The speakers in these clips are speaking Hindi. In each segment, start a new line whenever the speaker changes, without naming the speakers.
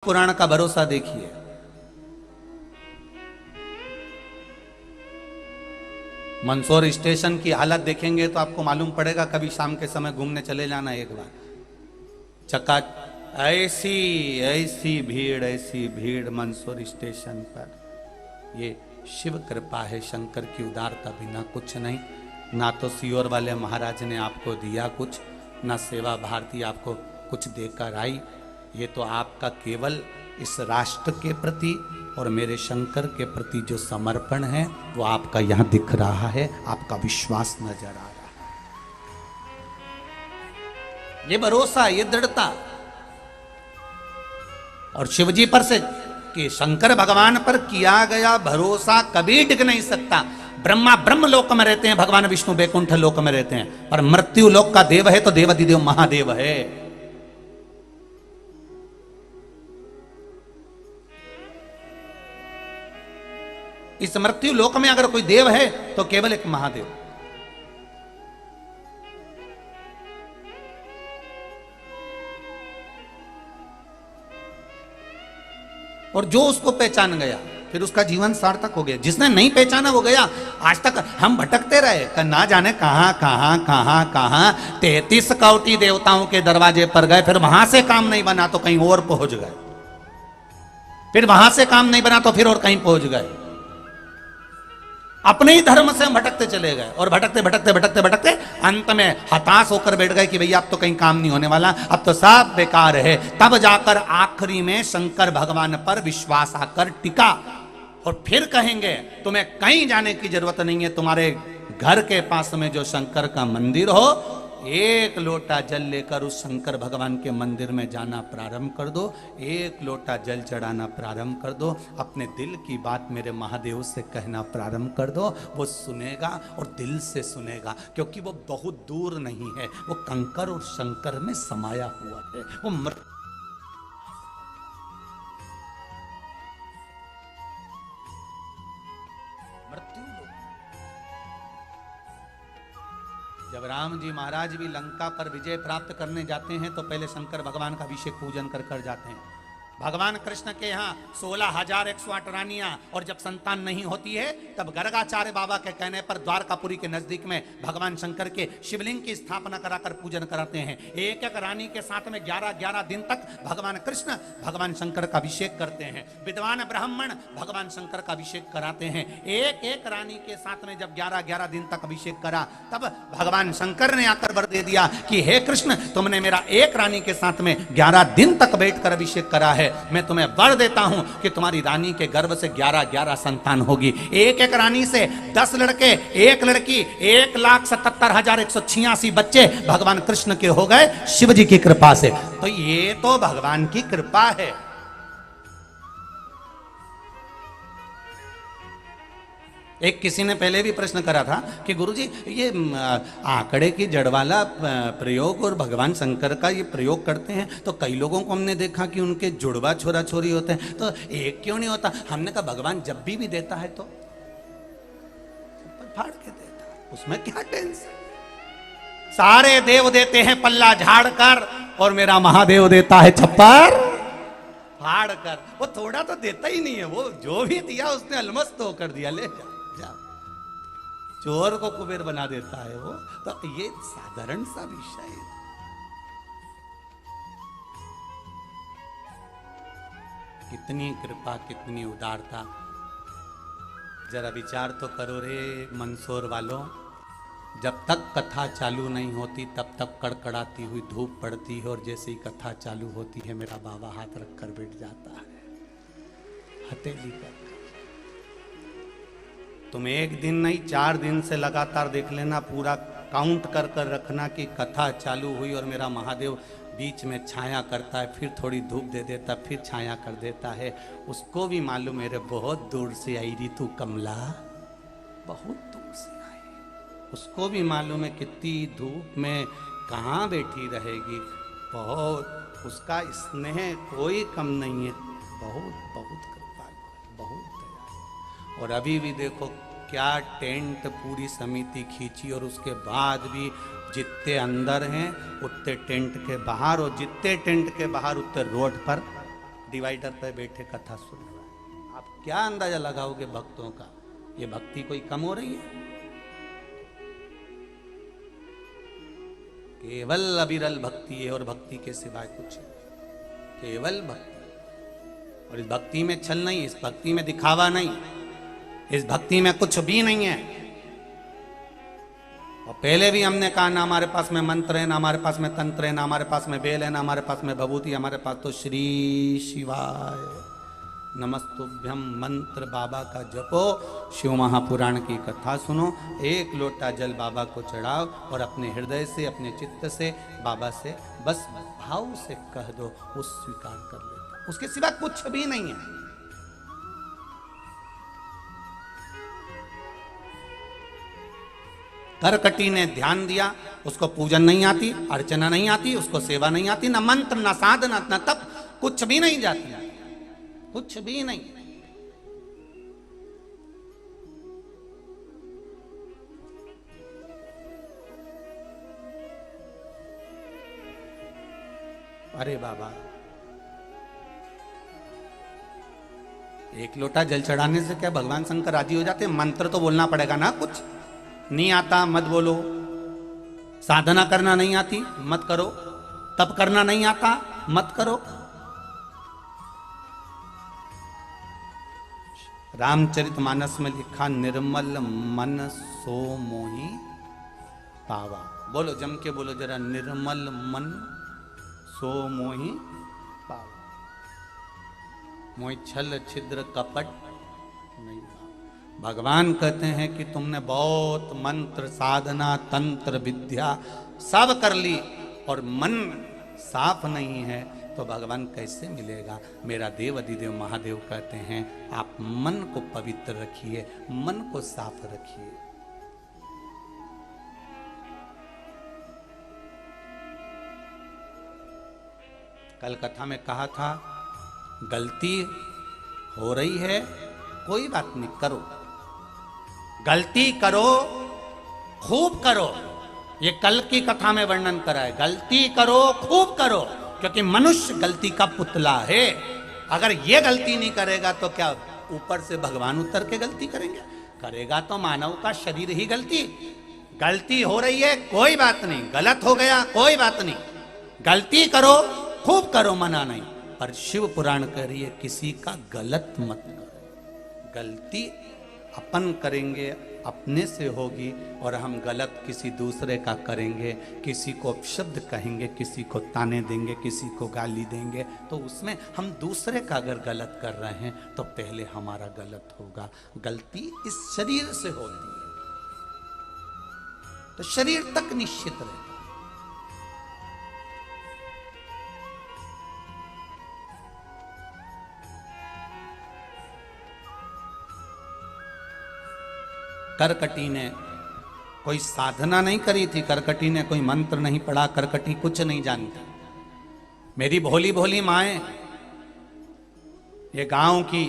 पुराण का भरोसा देखिए। मंदसौर स्टेशन की हालत देखेंगे तो आपको मालूम पड़ेगा, कभी शाम के समय घूमने चले जाना एक बार। चक्का ऐसी ऐसी भीड़ मंदसौर स्टेशन पर। ये शिव कृपा है, शंकर की उदारता, बिना कुछ नहीं। ना तो सियोर वाले महाराज ने आपको दिया कुछ, ना सेवा भारती आपको कुछ देकर आई। ये तो आपका केवल इस राष्ट्र के प्रति और मेरे शंकर के प्रति जो समर्पण है वो आपका यहां दिख रहा है, आपका विश्वास नजर आ रहा है, ये भरोसा, ये दृढ़ता। और शिवजी पर से कि शंकर भगवान पर किया गया भरोसा कभी टिक नहीं सकता। ब्रह्मा ब्रह्म लोक में रहते हैं, भगवान विष्णु बैकुंठ लोक में रहते हैं, पर मृत्यु लोक का देव है तो देवाधिदेव महादेव है। इस मृत्यु लोक में अगर कोई देव है तो केवल एक महादेव। और जो उसको पहचान गया फिर उसका जीवन सार्थक हो गया। जिसने नहीं पहचाना वो गया। आज तक हम भटकते रहे, ना जाने कहां कहां कहां कहां 33 कौटी देवताओं के दरवाजे पर गए, फिर वहां से काम नहीं बना तो कहीं और पहुंच गए, फिर वहां से काम नहीं बना तो फिर और कहीं पहुंच गए। अपने ही धर्म से हम भटकते चले गए और भटकते भटकते भटकते भटकते अंत में हताश होकर बैठ गए कि भैया अब तो कहीं काम नहीं होने वाला, अब तो सब बेकार है। तब जाकर आखिरी में शंकर भगवान पर विश्वास आकर टिका। और फिर कहेंगे तुम्हें कहीं जाने की जरूरत नहीं है, तुम्हारे घर के पास में जो शंकर का मंदिर हो, एक लोटा जल लेकर उस शंकर भगवान के मंदिर में जाना प्रारंभ कर दो, एक लोटा जल चढ़ाना प्रारंभ कर दो, अपने दिल की बात मेरे महादेव से कहना प्रारंभ कर दो। वो सुनेगा और दिल से सुनेगा, क्योंकि वो बहुत दूर नहीं है, वो कंकर और शंकर में समाया हुआ है। वो जब राम जी महाराज भी लंका पर विजय प्राप्त करने जाते हैं तो पहले शंकर भगवान का अभिषेक पूजन कर जाते हैं। भगवान कृष्ण के यहाँ 16,108 रानियां, और जब संतान नहीं होती है तब गर्गाचार्य बाबा के कहने पर द्वारकापुरी के नजदीक में भगवान शंकर के शिवलिंग की स्थापना कराकर पूजन कराते हैं। एक एक रानी के साथ में 11-11 दिन तक भगवान कृष्ण भगवान शंकर का अभिषेक करते हैं। विद्वान ब्राह्मण भगवान शंकर का अभिषेक कराते हैं। एक एक रानी के साथ में जब 11-11 दिन तक अभिषेक करा, तब भगवान शंकर ने आकर वर दे दिया कि हे कृष्ण, तुमने मेरा एक रानी के साथ में 11 दिन तक बैठकर अभिषेक करा है, मैं तुम्हें वर देता हूं कि तुम्हारी रानी के गर्भ से 11-11 संतान होगी। एक एक रानी से 10 लड़के, एक लड़की, 1,77,186 बच्चे भगवान कृष्ण के हो गए शिव जी की कृपा से। तो ये तो भगवान की कृपा है। एक किसी ने पहले भी प्रश्न करा था कि गुरुजी ये आंकड़े की जड़ वाला प्रयोग और भगवान शंकर का ये प्रयोग करते हैं, तो कई लोगों को हमने देखा कि उनके जुड़वा छोरा छोरी होते हैं, तो एक क्यों नहीं होता? हमने कहा भगवान जब भी देता है तो फाड़ के देता है, उसमें क्या टेंशन। सारे देव देते हैं पल्ला झाड़ कर, और मेरा महादेव देता है छप्पर फाड़ कर। वो थोड़ा तो देता ही नहीं है, वो जो भी दिया उसने अलमस्त होकर दिया, ले जा। चोर को कुबेर बना देता है वो। तो ये साधारण सा विषय है। कितनी कृपा, कितनी उदारता, जरा विचार तो करो रे मंदसौर वालों। जब तक कथा चालू नहीं होती तब तक कड़कड़ाती हुई धूप पड़ती है, और जैसे ही कथा चालू होती है मेरा बाबा हाथ रखकर बैठ जाता है हथेली पर। तुम एक दिन नहीं 4 दिन से लगातार देख लेना, पूरा काउंट कर कर रखना कि कथा चालू हुई और मेरा महादेव बीच में छाया करता है, फिर थोड़ी धूप दे देता, फिर छाया कर देता है। उसको भी मालूम मेरे बहुत दूर से आई ऋतु कमला, बहुत दूर से आई। उसको भी मालूम है कितनी धूप में कहाँ बैठी रहेगी। बहुत उसका स्नेह कोई कम नहीं है, बहुत बहुत कृपालु, बहुत दयालु। और अभी भी देखो क्या टेंट पूरी समिति खींची, और उसके बाद भी जितने अंदर हैं उतने टेंट के बाहर, और जितने टेंट के बाहर उतने रोड पर डिवाइडर पे बैठे कथा सुन रहा है। आप क्या अंदाजा लगाओगे भक्तों का? ये भक्ति कोई कम हो रही है? केवल अविरल भक्ति है और भक्ति के सिवाय कुछ नहीं, केवल भक्ति। और इस भक्ति में छल नहीं, इस भक्ति में दिखावा नहीं, इस भक्ति में कुछ भी नहीं है। और पहले भी हमने कहा ना हमारे पास में मंत्र है, ना हमारे पास में तंत्र है, ना हमारे पास में बेल है, ना हमारे पास में भभूति, हमारे पास तो श्री शिवाय नमस्तुभ्यम मंत्र बाबा का जपो, शिव महापुराण की कथा सुनो, एक लोटा जल बाबा को चढ़ाओ और अपने हृदय से, अपने चित्त से बाबा से बस भाव से कह दो, वो स्वीकार कर लेता। उसके सिवा कुछ भी नहीं है। करकटी ने ध्यान दिया, उसको पूजन नहीं आती, अर्चना नहीं आती, उसको सेवा नहीं आती, ना मंत्र, ना साधना, ना तप, कुछ भी नहीं जाती, कुछ भी नहीं। अरे बाबा, एक लोटा जल चढ़ाने से क्या भगवान शंकर राजी हो जाते? मंत्र तो बोलना पड़ेगा ना। कुछ नहीं आता मत बोलो, साधना करना नहीं आती मत करो, तप करना नहीं आता मत करो। रामचरितमानस में लिखा, निर्मल मन सो मोही पावा। बोलो जम के बोलो जरा, निर्मल मन सो मोही पावा। मोहि छल छिद्र कपट नहीं। भगवान कहते हैं कि तुमने बहुत मंत्र, साधना, तंत्र, विद्या सब कर ली और मन साफ नहीं है, तो भगवान कैसे मिलेगा? मेरा देव अधिदेव महादेव कहते हैं, आप मन को पवित्र रखिए, मन को साफ रखिए। कल कथा में कहा था, गलती हो रही है कोई बात नहीं, करो, गलती करो, खूब करो। ये कल की कथा में वर्णन करा है, गलती करो, खूब करो, क्योंकि मनुष्य गलती का पुतला है। अगर ये गलती नहीं करेगा तो क्या ऊपर से भगवान उतर के गलती करेंगे? करेगा तो मानव का शरीर ही गलती। गलती हो रही है कोई बात नहीं, गलत हो गया कोई बात नहीं, गलती करो, खूब करो, मना नहीं। पर शिव पुराण कह रही है, किसी का गलत मत करो। गलती अपन करेंगे, अपने से होगी, और हम गलत किसी दूसरे का करेंगे, किसी को अपशब्द कहेंगे, किसी को ताने देंगे, किसी को गाली देंगे, तो उसमें हम दूसरे का अगर गलत कर रहे हैं तो पहले हमारा गलत होगा। गलती इस शरीर से होती है, तो शरीर तक निश्चित रहे। करकटी ने कोई साधना नहीं करी थी, करकटी ने कोई मंत्र नहीं पढ़ा, करकटी कुछ नहीं जानती। मेरी भोली भोली माएं, ये गांव की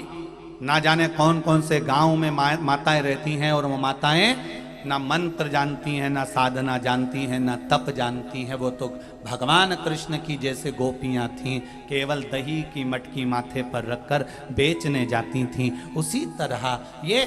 ना जाने कौन कौन से गांव में माताएं रहती हैं, और वो माताएं ना मंत्र जानती हैं, ना साधना जानती हैं, ना तप जानती हैं। वो तो भगवान कृष्ण की जैसे गोपियां थीं, केवल दही की मटकी माथे पर रखकर बेचने जाती थीं। उसी तरह ये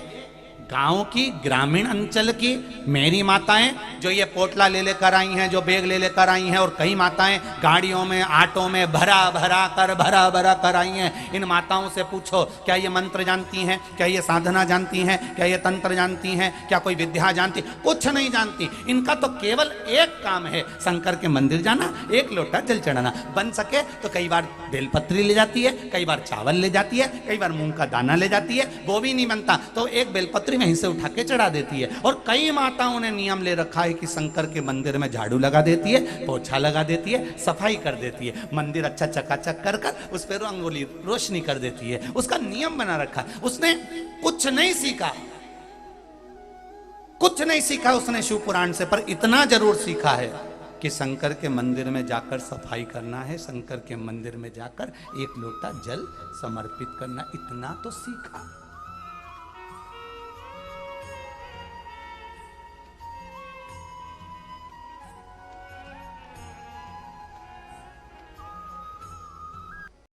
गांव की, ग्रामीण अंचल की मेरी माताएं जो ये पोटला ले लेकर आई हैं, जो बैग ले लेकर आई हैं, और कई माताएं गाड़ियों में, आटों में भरा भरा कर आई हैं। इन माताओं से पूछो, क्या ये मंत्र जानती हैं? क्या ये साधना जानती हैं? क्या ये तंत्र जानती हैं? क्या कोई विद्या जानती? कुछ नहीं जानती। इनका तो केवल एक काम है, शंकर के मंदिर जाना, एक लोटा जल चढ़ाना। बन सके तो कई बार बेलपत्री ले जाती है, कई बार चावल ले जाती है, कई बार मूंग का दाना ले जाती है। वो भी नहीं बनता तो एक बेलपत्री वहीं से उठा के चढ़ा देती है। और कई माताओं ने नियम ले रखा है कि शंकर के मंदिर में झाड़ू लगा देती है, पोछा लगा देती है, सफाई कर देती है, मंदिर अच्छा चकाचक कर कर उस पर रंगोली रोशनी कर देती है। उसका नियम बना रखा है। उसने कुछ नहीं सीखा, कुछ नहीं सीखा उसने शिव पुराण से, पर इतना जरूर सीखा है कि शंकर के मंदिर में जाकर सफाई करना है, शंकर के मंदिर में जाकर एक लोटा जल समर्पित करना, इतना तो सीखा।